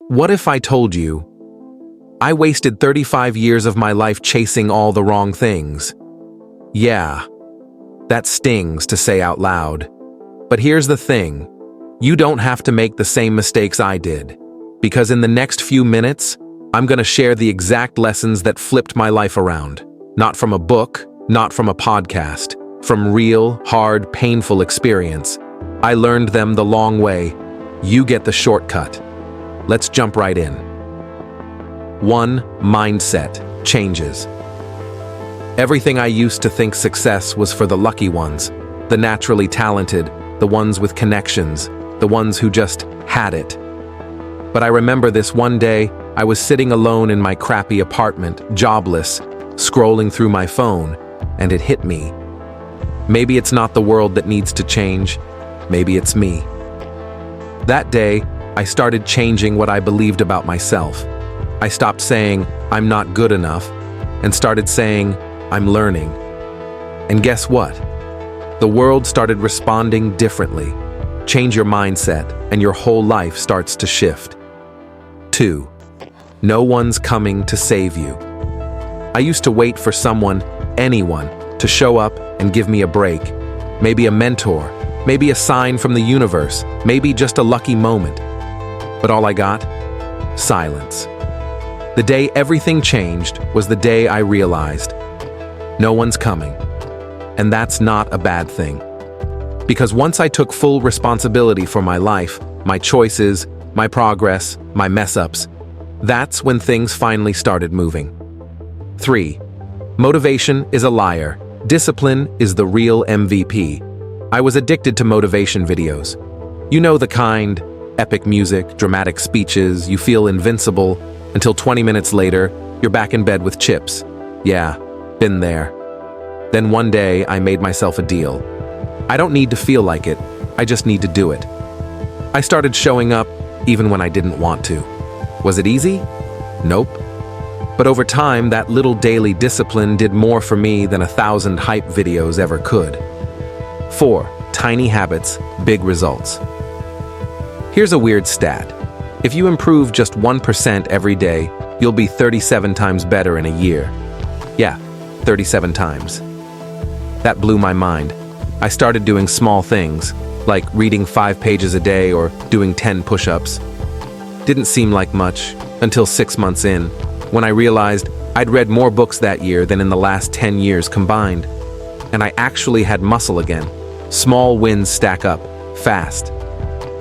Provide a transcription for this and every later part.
What if I told you I wasted 35 years of my life chasing all the wrong things? Yeah, that stings to say out loud. But here's the thing. You don't have to make the same mistakes I did. Because in the next few minutes, I'm going to share the exact lessons that flipped my life around. Not from a book, not from a podcast. From real, hard, painful experience. I learned them the long way. You get the shortcut. Let's jump right in. 1. Mindset changes. Everything I used to think success was for the lucky ones, the naturally talented, the ones with connections, the ones who just had it. But I remember this one day, I was sitting alone in my crappy apartment, jobless, scrolling through my phone, and it hit me. Maybe it's not the world that needs to change, maybe it's me. That day, I started changing what I believed about myself. I stopped saying, I'm not good enough, and started saying, I'm learning. And guess what? The world started responding differently. Change your mindset, and your whole life starts to shift. 2. No one's coming to save you. I used to wait for someone, anyone, to show up and give me a break. Maybe a mentor, maybe a sign from the universe, maybe just a lucky moment. But all I got? Silence. The day everything changed was the day I realized no one's coming. And that's not a bad thing. Because once I took full responsibility for my life, my choices, my progress, my mess-ups, that's when things finally started moving. 3. Motivation is a liar. Discipline is the real MVP. I was addicted to motivation videos. You know the kind, epic music, dramatic speeches, you feel invincible, until 20 minutes later, you're back in bed with chips. Yeah, been there. Then one day, I made myself a deal. I don't need to feel like it, I just need to do it. I started showing up even when I didn't want to. Was it easy? Nope. But over time, that little daily discipline did more for me than 1,000 hype videos ever could. 4. Tiny habits, big results. Here's a weird stat. If you improve just 1% every day, you'll be 37 times better in a year. Yeah, 37 times. That blew my mind. I started doing small things, like reading 5 pages a day or doing 10 push-ups. Didn't seem like much until 6 months in, when I realized I'd read more books that year than in the last 10 years combined. And I actually had muscle again. Small wins stack up, fast.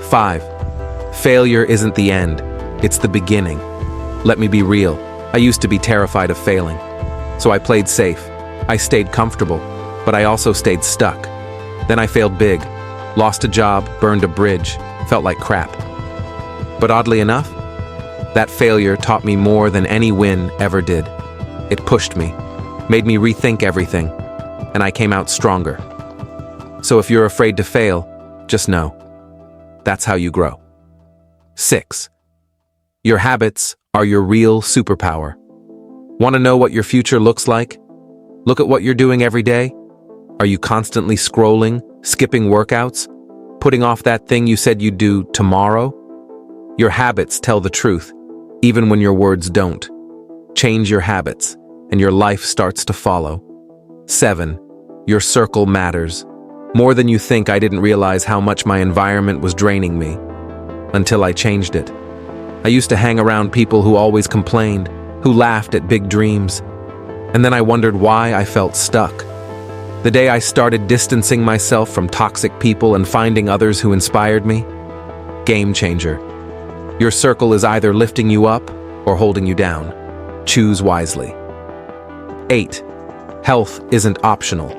5. Failure isn't the end, it's the beginning. Let me be real, I used to be terrified of failing. So I played safe. I stayed comfortable, but I also stayed stuck. Then I failed big, lost a job, burned a bridge, felt like crap. But oddly enough, that failure taught me more than any win ever did. It pushed me, made me rethink everything, and I came out stronger. So if you're afraid to fail, just know, that's how you grow. 6. Your habits are your real superpower. Want to know what your future looks like? Look at what you're doing every day. Are you constantly scrolling, skipping workouts, putting off that thing you said you'd do tomorrow? Your habits tell the truth, even when your words don't. Change your habits, and your life starts to follow. 7. Your circle matters. More than you think. I didn't realize how much my environment was draining me until I changed it. I used to hang around people who always complained, who laughed at big dreams, and then I wondered why I felt stuck. The day I started distancing myself from toxic people and finding others who inspired me, game changer. Your circle is either lifting you up or holding you down. Choose wisely. 8. Health isn't optional.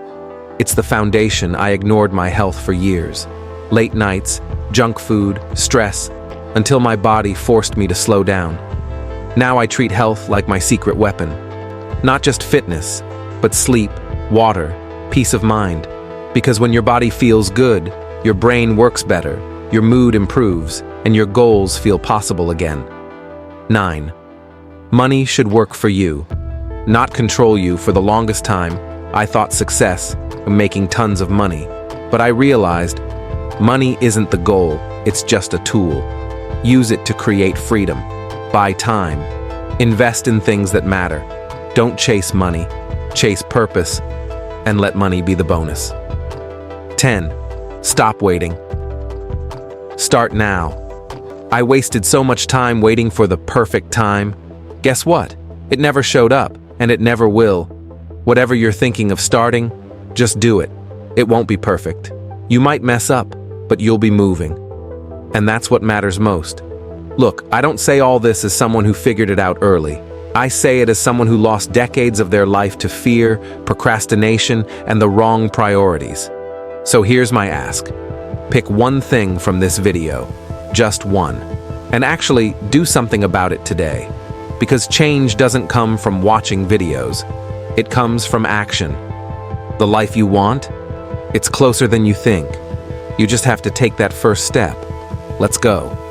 It's the foundation. I ignored my health for years. Late nights, junk food, stress, until my body forced me to slow down. Now I treat health like my secret weapon. Not just fitness, but sleep, water, peace of mind. Because when your body feels good, your brain works better, your mood improves, and your goals feel possible again. 9. Money should work for you, not control you. For the longest time, I thought success was making tons of money. But I realized money isn't the goal, it's just a tool. Use it to create freedom, Buy time. Invest in things that matter. Don't chase money. Chase purpose. And let money be the bonus. 10. Stop waiting. Start now. I wasted so much time waiting for the perfect time. Guess what? It never showed up, and it never will. Whatever you're thinking of starting, just do it. It won't be perfect. You might mess up, but you'll be moving. And that's what matters most. Look, I don't say all this as someone who figured it out early. I say it as someone who lost decades of their life to fear, procrastination, and the wrong priorities. So here's my ask. Pick one thing from this video, just one, and actually do something about it today. Because change doesn't come from watching videos. It comes from action. The life you want? It's closer than you think. You just have to take that first step. Let's go.